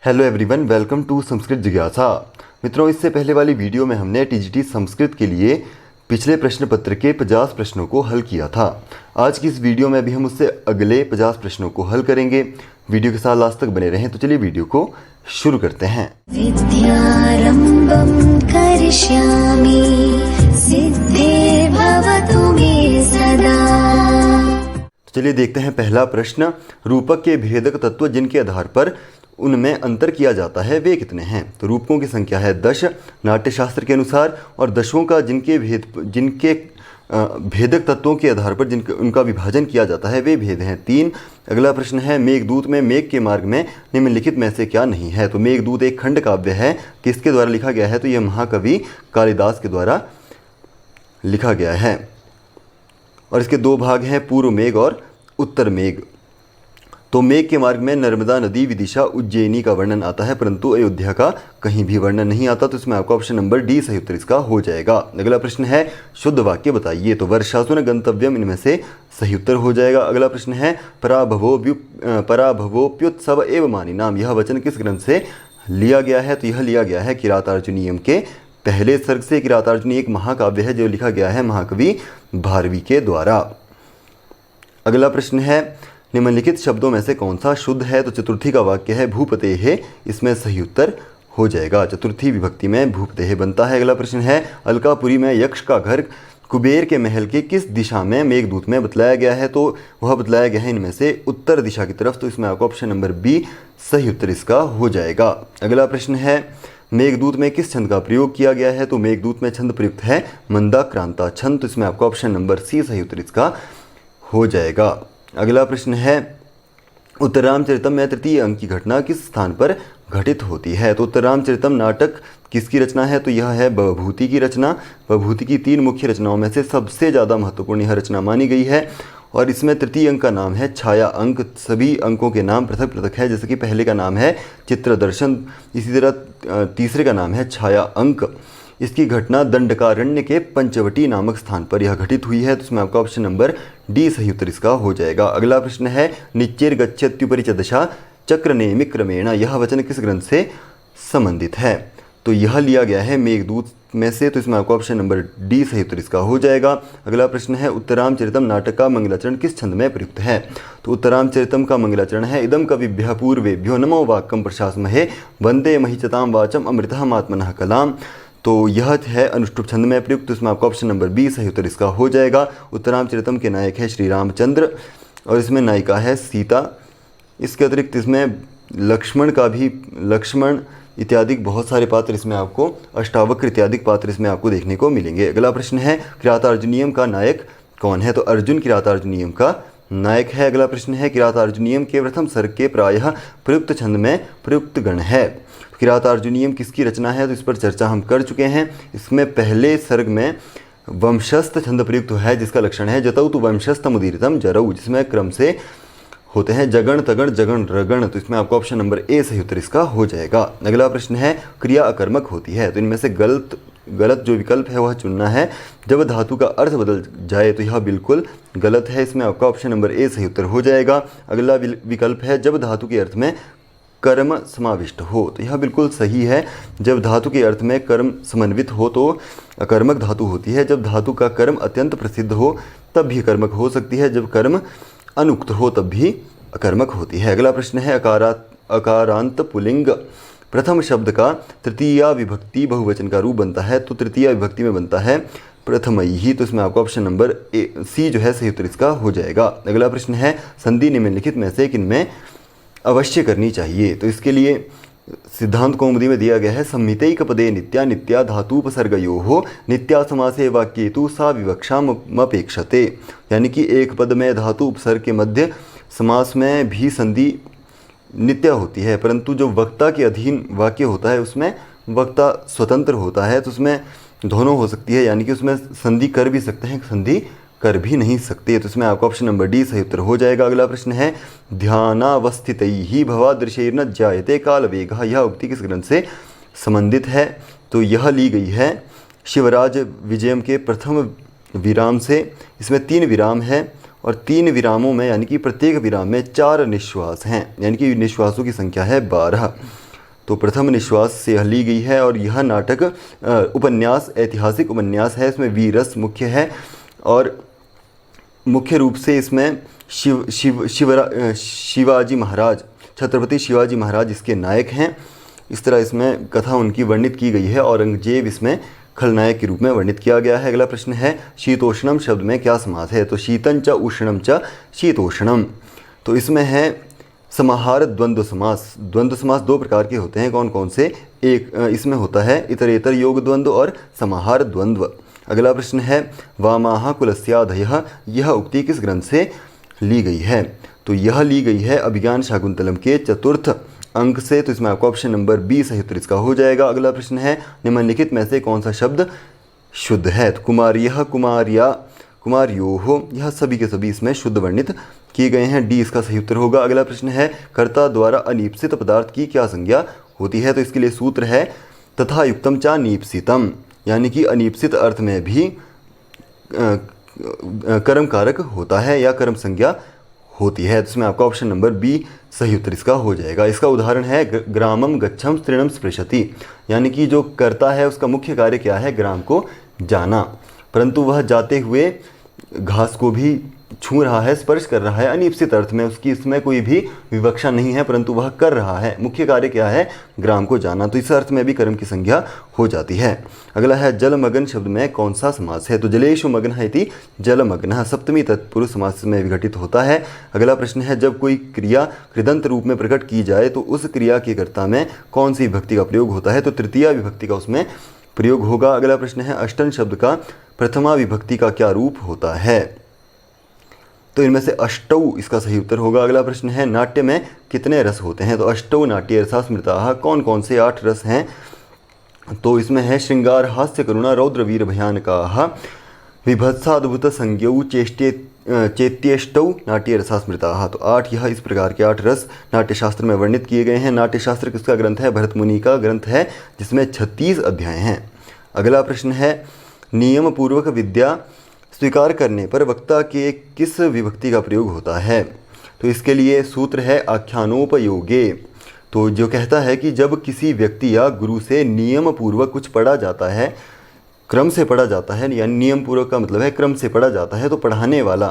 Hello everyone, welcome to Sanskrit जिज्ञासा। मित्रों, इससे पहले वाली वीडियो में हमने टीजीटी संस्कृत के लिए पिछले प्रश्न पत्र के 50 प्रश्नों को हल किया था। आज की इस वीडियो में भी हम उससे अगले 50 प्रश्नों को हल करेंगे। वीडियो के साथ लास्ट तक बने रहें। तो चलिए वीडियो को शुरू करते हैं। विद्यारम्भं करिष्यामि सिद्धिर्भवतु मे सदा। चलिए देखते हैं पहला प्रश्न। रूपक के भेदक तत्व जिनके आधार पर उनमें अंतर किया जाता है वे कितने हैं? तो रूपकों की संख्या है 10 नाट्यशास्त्र के अनुसार, और दशों का जिनके भेदक तत्वों के आधार पर उनका विभाजन किया जाता है वे भेद हैं 3। अगला प्रश्न है, मेघदूत में मेघ के मार्ग में निम्नलिखित में से क्या नहीं है? तो मेघदूत एक खंड काव्य है। किसके द्वारा लिखा गया है? तो यह महाकवि कालिदास के द्वारा लिखा गया है, और इसके दो भाग हैं, पूर्व मेघ और उत्तर मेघ। तो मेघ के मार्ग में नर्मदा नदी, विदिशा, उज्जैनी का वर्णन आता है, परंतु अयोध्या का कहीं भी वर्णन नहीं आता। तो इसमें आपका ऑप्शन नंबर डी सही उत्तर इसका हो जाएगा। अगला प्रश्न है, शुद्ध वाक्य बताइए। तो वर्षासुन गंतव्यम इनमें से सही उत्तर हो जाएगा। अगला प्रश्न है, पराभवोप्युत्सव एव मानिनाम, यह वचन किस ग्रंथ से लिया गया है? तो यह लिया गया है किरातार्जुनीयम के पहले सर्ग से। किरातार्जुनी एक महाकाव्य है जो लिखा गया है महाकवि भारवी के द्वारा। अगला प्रश्न है, निम्नलिखित शब्दों में से कौन सा शुद्ध है? तो चतुर्थी का वाक्य है भूपतेः, इसमें सही उत्तर हो जाएगा। चतुर्थी विभक्ति में भूपतेः बनता है। अगला प्रश्न है, अलकापुरी में यक्ष का घर कुबेर के महल के किस दिशा में मेघदूत में बतलाया गया है? तो वह बतलाया गया है इनमें से उत्तर दिशा की तरफ। तो इसमें आपका ऑप्शन नंबर बी सही उत्तर इसका हो जाएगा। अगला प्रश्न है, मेघदूत में किस छंद का प्रयोग किया गया है? तो मेघदूत में छंद प्रयुक्त है मंदाक्रांता छंद। तो इसमें आपका ऑप्शन नंबर सी सही उत्तर इसका हो जाएगा। अगला प्रश्न है, उत्तररामचरितम में तृतीय अंक की घटना किस स्थान पर घटित होती है? तो उत्तररामचरितम नाटक किसकी रचना है? तो यह है भवभूति की रचना। भवभूति की 3 मुख्य रचनाओं में से सबसे ज़्यादा महत्वपूर्ण यह रचना मानी गई है, और इसमें तृतीय अंक का नाम है छाया अंक। सभी अंकों के नाम पृथक पृथक है, जैसे कि पहले का नाम है चित्रदर्शन, इसी तरह तीसरे का नाम है छाया अंक। इसकी घटना दंडकारण्य के पंचवटी नामक स्थान पर यह घटित हुई है। तो इसमें आपका ऑप्शन नंबर डी सही उत्तर इसका हो जाएगा। अगला प्रश्न है, निच्चेर गच्छत्युपरि च दशा चक्रनेमि क्रमेण, यह वचन किस ग्रंथ से संबंधित है? तो यह लिया गया है मेघदूत में से। तो इसमें आपका ऑप्शन नंबर डी सही उत्तर इसका हो जाएगा। अगला प्रश्न है, उत्तरामचरितम नाटक का मंगलाचरण किस छंद में प्रयुक्त है? तो उत्तरामचरितम का मंगलाचरण है, इदम कविभ्यः पूर्वेभ्यो नमो वाक्यम प्रशासमहे वंदे महिचताम वाचम अमृतः आत्मनः कलाम। तो यह है अनुष्टुप छंद में प्रयुक्त। तो इसमें आपका ऑप्शन नंबर बी सही उत्तर इसका हो जाएगा। उत्तरामचरितम के नायक है श्री रामचंद्र, और इसमें नायिका है सीता। इसके अतिरिक्त इसमें लक्ष्मण इत्यादि बहुत सारे पात्र इसमें आपको, अष्टावक्र इत्यादि पात्र इसमें आपको देखने को मिलेंगे। अगला प्रश्न है, किरातार्जुनीयम का नायक कौन है? तो अर्जुन किरातार्जुनीयम का नायक है। अगला प्रश्न है, किरातार्जुनीयम के प्रथम सर्ग के प्रायः प्रयुक्त छंद में प्रयुक्त गण है। किरातार्जुनीयम किसकी रचना है? तो इस पर चर्चा हम कर चुके हैं। इसमें पहले सर्ग में वंशस्थ छंद प्रयुक्त है, जिसका लक्षण है जतौ तु वंशस्थम उदीरितम जरऊ, जिसमें क्रम से होते हैं जगण तगण जगण रगण। तो इसमें आपका ऑप्शन नंबर ए सही उत्तर इसका हो जाएगा। अगला प्रश्न है, क्रिया अकर्मक होती है, तो इनमें से गलत जो विकल्प है वह चुनना है। जब धातु का अर्थ बदल जाए तो यह बिल्कुल गलत है। इसमें आपका ऑप्शन नंबर ए सही उत्तर हो जाएगा। अगला विकल्प है, जब धातु के अर्थ में कर्म समाविष्ट हो, तो यह बिल्कुल सही है। जब धातु के अर्थ में कर्म समन्वित हो तो अकर्मक धातु होती है। जब धातु का कर्म अत्यंत प्रसिद्ध हो तब भी कर्मक हो सकती है, जब कर्म अनुक्त हो तब भी अकर्मक होती है। अगला प्रश्न है, अकारांत पुल्लिंग प्रथम शब्द का तृतीया विभक्ति बहुवचन का रूप बनता है। तो तृतीया विभक्ति में बनता है प्रथमैहि। तो इसमें आपका ऑप्शन नंबर सी जो है सही उत्तर इसका हो जाएगा। अगला प्रश्न है, संधि निम्नलिखित में से किनमें अवश्य करनी चाहिए? तो इसके लिए सिद्धांत कौमुदी में दिया गया है, संहितैक पदे नित्या नित्या धातुपसर्गयोः नित्या समासे वाक्येतु सा विवक्षामपेक्षते, यानी कि एक पद में धातु उपसर्ग के मध्य समास में भी संधि नित्य होती है, परंतु जो वक्ता के अधीन वाक्य होता है उसमें वक्ता स्वतंत्र होता है, तो उसमें दोनों हो सकती है, यानी कि उसमें संधि कर भी सकते हैं, संधि कर भी नहीं सकते। तो इसमें आपका ऑप्शन नंबर डी सही उत्तर हो जाएगा। अगला प्रश्न है, ध्यानावस्थितैः भवादृशैर्न जायते कालवेगः, यह उक्ति किस ग्रंथ से संबंधित है? तो यह ली गई है शिवराज विजयम के प्रथम विराम से। इसमें 3 विराम है, और 3 विरामों में यानी कि प्रत्येक विराम में 4 निश्वास हैं, यानी कि निश्वासों की संख्या है 12। तो प्रथम निश्वास से यह ली गई है और यह नाटक उपन्यास ऐतिहासिक उपन्यास है। इसमें वीर रस मुख्य है और मुख्य रूप से इसमें शिवाजी महाराज, छत्रपति शिवाजी महाराज इसके नायक हैं। इस तरह इसमें कथा उनकी वर्णित की गई है। औरंगजेब इसमें खलनायक के रूप में वर्णित किया गया है। अगला प्रश्न है शीतोष्णम शब्द में क्या समास है? तो शीतं च उष्णं च शीतोष्णम। तो इसमें है समाहार द्वंद्व समास। द्वंद्व समास दो प्रकार के होते हैं, कौन कौन से? एक इसमें होता है इतरेतर योग द्वंद्व और समाहार द्वंद्व। अगला प्रश्न है वामाह कुलस्याधयः, यह उक्ति किस ग्रंथ से ली गई है? तो यह ली गई है अभिज्ञान शाकुंतलम के चतुर्थ अंक से। तो इसमें आपका ऑप्शन नंबर बी सही उत्तर इसका हो जाएगा। अगला प्रश्न है निम्नलिखित में से कौन सा शब्द शुद्ध है? तो कुमार्यः, कुमार्या, कुमार्योः, यह सभी के सभी इसमें शुद्ध वर्णित किए गए हैं। डी इसका सही उत्तर होगा। अगला प्रश्न है कर्ता द्वारा अनीप्सित पदार्थ की क्या संज्ञा होती है? तो इसके लिए सूत्र है तथा युक्तम चा नीप्सितम, यानी कि अनीप्सित अर्थ में भी कर्म कारक होता है या कर्म संज्ञा होती है। तो इसमें आपका ऑप्शन नंबर बी सही उत्तर इसका हो जाएगा। इसका उदाहरण है ग्रामम गच्छम तृणम स्पृशति, यानी कि जो करता है उसका मुख्य कार्य क्या है? ग्राम को जाना, परंतु वह जाते हुए घास को भी छू रहा है, स्पर्श कर रहा है। अनिप्सित अर्थ में उसकी इसमें कोई भी विवक्षा नहीं है, परंतु वह कर रहा है। मुख्य कार्य क्या है? ग्राम को जाना। तो इस अर्थ में भी कर्म की संज्ञा हो जाती है। अगला है जलमग्न शब्द में कौन सा समास है? तो जलेषु मग्नः इति जलमग्नः, सप्तमी तत्पुरुष समास में विघटित होता है। अगला प्रश्न है जब कोई क्रिया कृदंत रूप में प्रकट की जाए तो उस क्रिया के कर्ता में कौन सी विभक्ति का प्रयोग होता है? तो तृतीया विभक्ति का उसमें प्रयोग होगा। अगला प्रश्न है अष्टन शब्द का प्रथमा विभक्ति का क्या रूप होता है? तो इनमें से अष्टौ इसका सही उत्तर होगा। अगला प्रश्न है नाट्य में कितने रस होते हैं? तो अष्टौ नाट्य रसा स्मृताः, कौन कौन से 8 रस हैं? तो इसमें है श्रृंगार, हास्य, करुणा, रौद्र, वीर, भयानकाः, विभत्साद्भुत संज्ञौ, चेत्येष्टौ नाट्य रसा स्मृताः। तो 8 यह इस प्रकार के 8 रस नाट्यशास्त्र में वर्णित किए गए हैं। नाट्यशास्त्र किसका ग्रंथ है? भरत मुनि का ग्रंथ है, जिसमें 36 अध्याय हैं। अगला प्रश्न है नियम पूर्वक विद्या स्वीकार करने पर वक्ता के किस विभक्ति का प्रयोग होता है? तो इसके लिए सूत्र है आख्यानोपयोगे। तो जो कहता है कि जब किसी व्यक्ति या गुरु से नियम पूर्वक कुछ पढ़ा जाता है, क्रम से पढ़ा जाता है, यानी नियम पूर्वक का मतलब है क्रम से पढ़ा जाता है, तो पढ़ाने वाला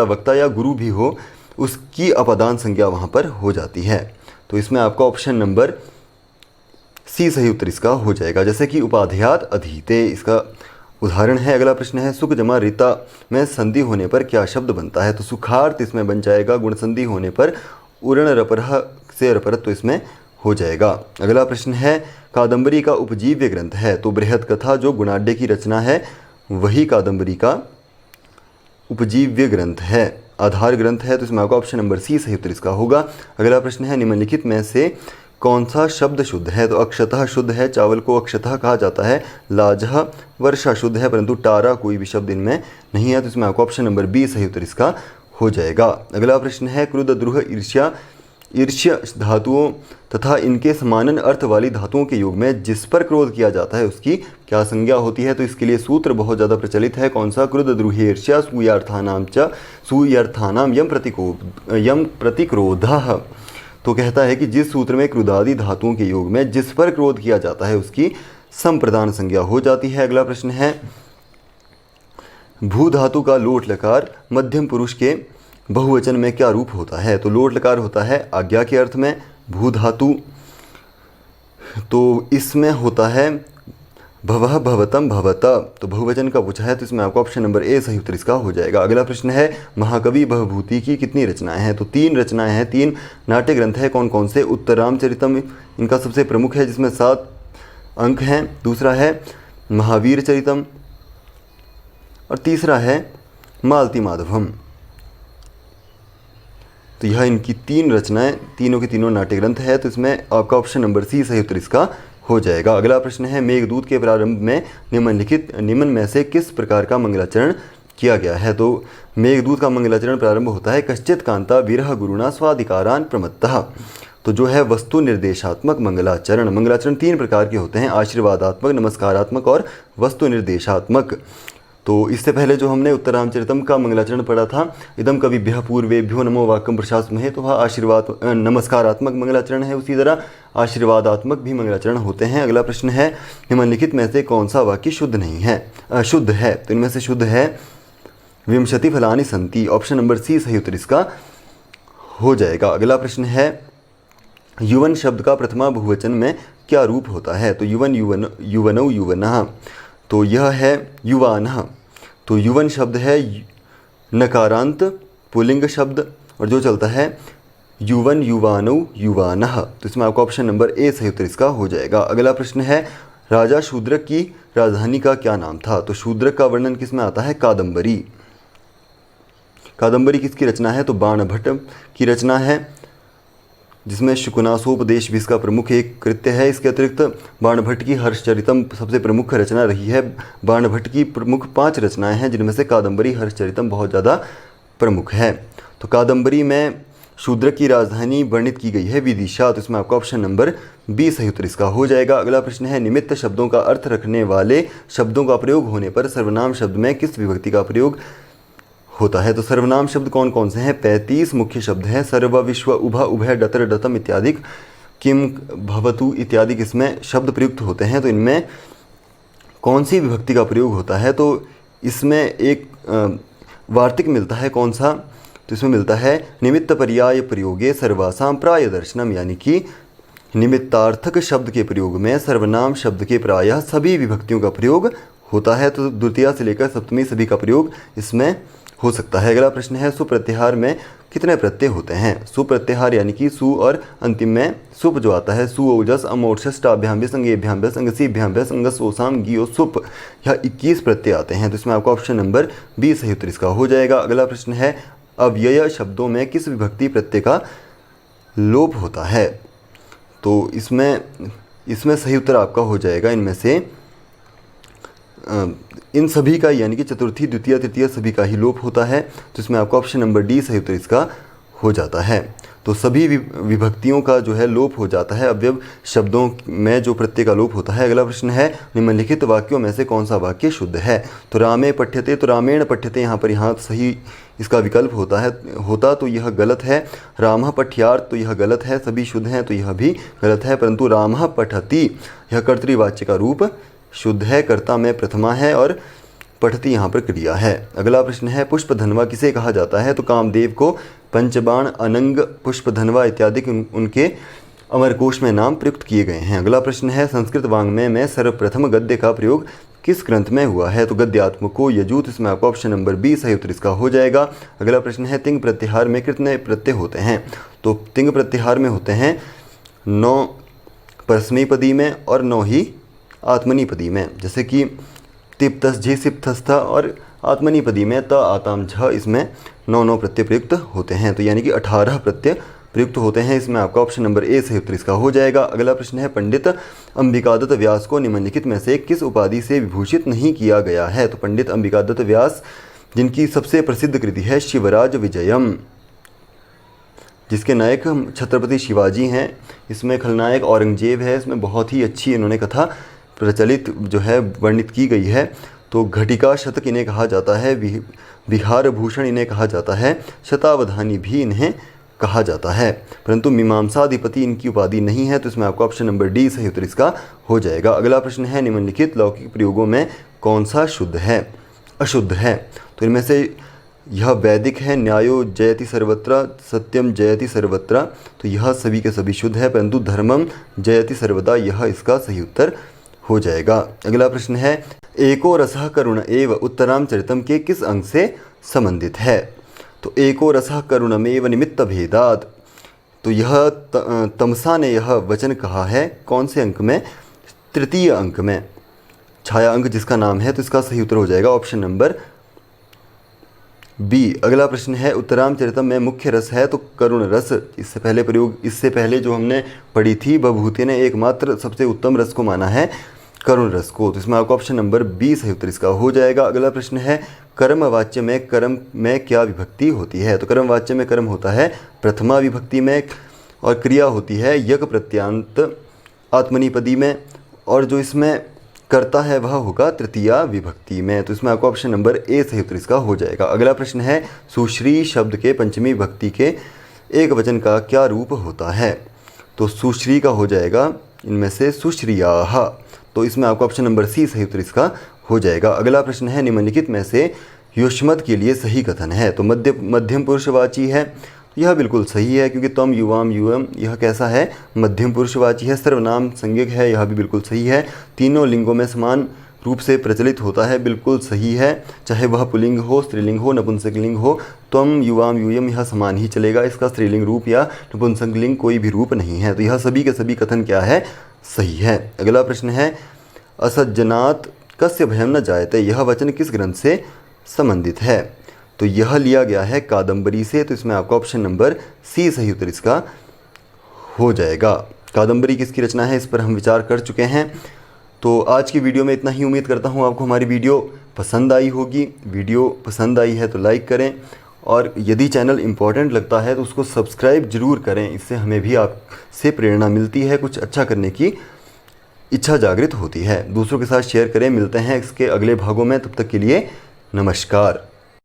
वक्ता या गुरु भी हो, उसकी अपदान संज्ञा वहाँ पर हो जाती है। तो इसमें आपका ऑप्शन नंबर सी सही उत्तर इसका हो जाएगा। जैसे कि उपाध्यात अधीते, इसका उदाहरण है। अगला प्रश्न है सुख जमा रीता में संधि होने पर क्या शब्द बनता है? तो सुखार्थ इसमें बन जाएगा। गुण संधि होने पर उरण रपरह से रपरत तो इसमें हो जाएगा। अगला प्रश्न है कादंबरी का उपजीव्य ग्रंथ है? तो बृहद कथा जो गुणाढ्य की रचना है वही कादंबरी का उपजीव्य ग्रंथ है, आधार ग्रंथ है। तो इसमें आपका ऑप्शन नंबर सी सही उत्तर इसका होगा। अगला प्रश्न है निम्नलिखित में से कौन सा शब्द शुद्ध है? तो अक्षतः शुद्ध है, चावल को अक्षतः कहा जाता है। लाजह वर्षा शुद्ध है, परंतु टारा कोई भी शब्द इनमें नहीं है। तो इसमें आपको ऑप्शन नंबर बी सही उत्तर इसका हो जाएगा। अगला प्रश्न है क्रुद्ध, द्रुह, ईर्ष्या, ईर्ष्य धातुओं तथा इनके समानन अर्थ वाली धातुओं के योग में जिस पर क्रोध किया जाता है उसकी क्या संज्ञा होती है? तो इसके लिए सूत्र बहुत ज़्यादा प्रचलित है। कौन सा? क्रुद्ध, द्रुह, ईर्ष्या, सूयर्थानाम यम प्रतिक्रोधः। तो कहता है कि जिस सूत्र में क्रुदादि धातुओं के योग में जिस पर क्रोध किया जाता है उसकी संप्रदान संज्ञा हो जाती है। अगला प्रश्न है भू धातु का लोट लकार मध्यम पुरुष के बहुवचन में क्या रूप होता है? तो लोट लकार होता है आज्ञा के अर्थ में। भू धातु तो इसमें होता है भवः, भवतम, भवत। तो बहुवचन का पूछा है, तो इसमें आपका ऑप्शन नंबर ए सही उत्तर इसका हो जाएगा। अगला प्रश्न है महाकवि भवभूति की कितनी रचनाएं हैं? तो 3 रचनाएं हैं, 3 नाट्य ग्रंथ है। कौन कौन से? उत्तरामचरितम इनका सबसे प्रमुख है, जिसमें 7 अंक हैं। दूसरा है महावीर चरितम और तीसरा है मालती माधवम। तो यह इनकी 3 रचनाएं, तीनों के तीनों नाट्य ग्रंथ है। तो इसमें आपका ऑप्शन नंबर सी सही उत्तर इसका हो जाएगा। अगला प्रश्न है मेघदूत के प्रारंभ में निम्न में से किस प्रकार का मंगलाचरण किया गया है? तो मेघदूत का मंगलाचरण प्रारंभ होता है कश्चित कांता विरह गुरुणा स्वाधिकारान प्रमत्तः। तो जो है वस्तु निर्देशात्मक मंगलाचरण। मंगलाचरण 3 प्रकार के होते हैं, आशीर्वादात्मक, नमस्कारात्मक और वस्तु निर्देशात्मक। तो इससे पहले जो हमने उत्तरामचरितम का मंगलाचरण पढ़ा था, इदम कविभ्यः पूर्वेभ्यो नमो वाक्यम प्रशासमहे, तो वह आशीर्वाद नमस्कारात्मक मंगलाचरण है। उसी तरह आशीर्वादात्मक भी मंगलाचरण होते हैं। अगला प्रश्न है, निम्नलिखित में से कौन सा वाक्य शुद्ध नहीं है, शुद्ध है? तो इनमें से शुद्ध है विंशति फलानि सन्ति, ऑप्शन नंबर सी सही उत्तर इसका हो जाएगा। अगला प्रश्न है, युवन शब्द का प्रथमा बहुवचन में क्या रूप होता है? तो युवन युवनौ युवनः, तो यह है युवानः। तो युवन शब्द है नकारांत पुल्लिंग शब्द, और जो चलता है युवन युवानौ युवानः, तो इसमें आपका ऑप्शन नंबर ए सही उत्तर इसका हो जाएगा। अगला प्रश्न है, राजा शूद्रक की राजधानी का क्या नाम था? तो शूद्रक का वर्णन किस में आता है? कादंबरी। कादंबरी किसकी रचना है? तो बाणभट्ट की रचना है, जिसमें शुकनासोपदेश भी इसका प्रमुख एक कृत्य है। इसके अतिरिक्त बाणभट्ट की हर्षचरितम सबसे प्रमुख रचना रही है। बाणभट्ट की प्रमुख 5 रचनाएं हैं, जिनमें से कादंबरी हर्षचरितम बहुत ज़्यादा प्रमुख है। तो कादंबरी में शूद्रक की राजधानी वर्णित की गई है विदिशा, तो इसमें आपका ऑप्शन नंबर बी सही उत्तर इसका हो जाएगा। अगला प्रश्न है, निमित्त शब्दों का अर्थ रखने वाले शब्दों का प्रयोग होने पर सर्वनाम शब्द में किस विभक्ति का प्रयोग होता है? तो सर्वनाम शब्द कौन कौन से हैं? 35 मुख्य शब्द हैं। सर्व, विश्व, उभा, उभय, डतर, डतम इत्यादि, किम, भवतु इत्यादि इसमें शब्द प्रयुक्त होते हैं। तो इनमें कौन सी विभक्ति का प्रयोग होता है? तो इसमें एक वार्तिक मिलता है, कौन सा? तो इसमें मिलता है निमित्त पर्याय प्रयोगे सर्वासाम प्राय दर्शनम, यानी कि निमित्तार्थक शब्द के प्रयोग में सर्वनाम शब्द के प्रायः सभी विभक्तियों का प्रयोग होता है। तो द्वितीया से लेकर सप्तमी सभी का प्रयोग इसमें हो सकता है। अगला प्रश्न है, सुप्रत्याहार में कितने प्रत्यय होते हैं? सुप्रत्याहार यानी कि सु और अंतिम में सुप जो आता है, सु ओजस अमोर्षष्टाभ्याम संगेभ्याम संगसीभ्याम संगस ओसाम गियो सुप, यह 21 प्रत्यय आते हैं। तो इसमें आपका ऑप्शन नंबर बी सही उत्तर इसका हो जाएगा। अगला प्रश्न है, अव्यय शब्दों में किस विभक्ति प्रत्यय का लोप होता है? तो इसमें सही उत्तर आपका हो जाएगा इनमें से इन सभी का, यानी कि चतुर्थी, द्वितीय, तृतीय सभी का ही लोप होता है। तो इसमें आपका ऑप्शन नंबर डी सही उत्तर इसका हो जाता है। तो सभी विभक्तियों का जो है लोप हो जाता है अव्यय शब्दों में जो प्रत्यय का लोप होता है। अगला प्रश्न है, निम्नलिखित वाक्यों में से कौन सा वाक्य शुद्ध है? तो रामे पठ्यते, तो रामेण पठ्यते यहाँ सही इसका विकल्प होता तो यह गलत है। रामः पठ्यार्थ, तो यह गलत है। सभी शुद्ध हैं तो यह भी गलत है, परंतु रामः पठति यह कर्तृवाच्य का रूप शुद्ध है। कर्ता में प्रथमा है और पठति यहाँ पर क्रिया है। अगला प्रश्न है, पुष्पधनवा किसे कहा जाता है? तो कामदेव को पंचबाण, अनंग, पुष्पधनवा इत्यादि उनके अमरकोश में नाम प्रयुक्त किए गए हैं। अगला प्रश्न है, संस्कृत वाङ्मय में सर्वप्रथम गद्य का प्रयोग किस ग्रंथ में हुआ है? तो गद्यात्मको यजुत, इसमें आपका ऑप्शन नंबर बी सही उत्तर इसका हो जाएगा। अगला प्रश्न है, तिंग प्रत्याहार में कितने प्रत्यय होते हैं? तो तिंग प्रत्याहार में होते हैं 9 परस्मैपदी में और 9 ही आत्मनिपदी में, जैसे कि तिप तस झी सिप थस था, और आत्मनिपदी में त आताम झ, इसमें 9 प्रत्यय प्रयुक्त होते हैं। तो यानी कि 18 प्रत्यय प्रयुक्त होते हैं। इसमें आपका ऑप्शन नंबर ए सही उत्तर इसका हो जाएगा। अगला प्रश्न है, पंडित अंबिकादत्त व्यास को निम्नलिखित में से किस उपाधि से विभूषित नहीं किया गया है? तो पंडित अंबिकादत्त व्यास, जिनकी सबसे प्रसिद्ध कृति है शिवराज विजयम, जिसके नायक छत्रपति शिवाजी हैं, इसमें खलनायक औरंगजेब है। इसमें बहुत ही अच्छी इन्होंने कथा प्रचलित जो है वर्णित की गई है। तो घटिका शतक इन्हें कहा जाता है, विहार भूषण इन्हें कहा जाता है, शतावधानी भी इन्हें कहा जाता है, परंतु मीमांसाधिपति इनकी उपाधि नहीं है। तो इसमें आपका ऑप्शन नंबर डी सही उत्तर इसका हो जाएगा। अगला प्रश्न है, निम्नलिखित लौकिक प्रयोगों में कौन सा शुद्ध है, अशुद्ध है? तो इनमें से यह वैदिक है, न्यायो जयति सर्वत्र, सत्यम जयति सर्वत्र, तो यह सभी के सभी शुद्ध है, परंतु धर्मम जयति सर्वदा यह इसका सही उत्तर हो जाएगा। अगला प्रश्न है, एको रसः करुण एव उत्तरामचरितम के किस अंग से संबंधित है? तो एको रसः करुणमेव निमित्त भेदात, तो यह तमसा ने यह वचन कहा है कौन से अंक में? तृतीय अंक में, छाया अंक जिसका नाम है, तो इसका सही उत्तर हो जाएगा ऑप्शन नंबर बी। अगला प्रश्न है, उत्तरामचरितम में मुख्य रस है तो करुण रस, इससे पहले जो हमने पढ़ी थी बभूति ने एकमात्र सबसे उत्तम रस को माना है करुण रस को, तो इसमें आपका ऑप्शन नंबर बी सही उत्तर इसका हो जाएगा। अगला प्रश्न है, कर्मवाच्य में कर्म में क्या विभक्ति होती है? तो कर्मवाच्य में कर्म होता है प्रथमा विभक्ति में, और क्रिया होती है यक प्रत्यांत आत्मनिपदी में, और जो इसमें करता है वह होगा तृतीया विभक्ति में। तो इसमें आपको ऑप्शन नंबर ए सही उत्तर इसका हो जाएगा। अगला प्रश्न है सुश्री शब्द के पंचमी विभक्ति के एक वचन का क्या रूप होता है? तो सुश्री का हो जाएगा इनमें से सुश्रियाः। तो इसमें आपको ऑप्शन नंबर सी सही उत्तर इसका हो जाएगा। अगला प्रश्न है निम्नलिखित में से युष्मत् के लिए सही कथन है? तो मध्यम पुरुषवाची है, यह बिल्कुल सही है क्योंकि तम युवाम युवम यह कैसा है? मध्यम पुरुषवाची है। सर्वनाम संज्ञक है, यह भी बिल्कुल सही है। तीनों लिंगों में समान रूप से प्रचलित होता है, बिल्कुल सही है। चाहे वह पुल्लिंग हो, स्त्रीलिंग हो, नपुंसकलिंग हो, त्वम युवाम यूयम यह समान ही चलेगा। इसका स्त्रीलिंग रूप या नपुंसकलिंग कोई भी रूप नहीं है। तो यह सभी के सभी कथन क्या है? सही है। अगला प्रश्न है असज्जनात् कस्य भयं न जायते यह वचन किस ग्रंथ से संबंधित है? तो यह लिया गया है कादंबरी से। तो इसमें आपका ऑप्शन नंबर सी सही उत्तर इसका हो जाएगा। कादंबरी किसकी रचना है इस पर हम विचार कर चुके हैं। तो आज की वीडियो में इतना ही। उम्मीद करता हूँ आपको हमारी वीडियो पसंद आई होगी। वीडियो पसंद आई है तो लाइक करें और यदि चैनल इम्पोर्टेंट लगता है तो उसको सब्सक्राइब ज़रूर करें। इससे हमें भी आपसे प्रेरणा मिलती है, कुछ अच्छा करने की इच्छा जागृत होती है। दूसरों के साथ शेयर करें। मिलते हैं इसके अगले भागों में, तब तक के लिए नमस्कार।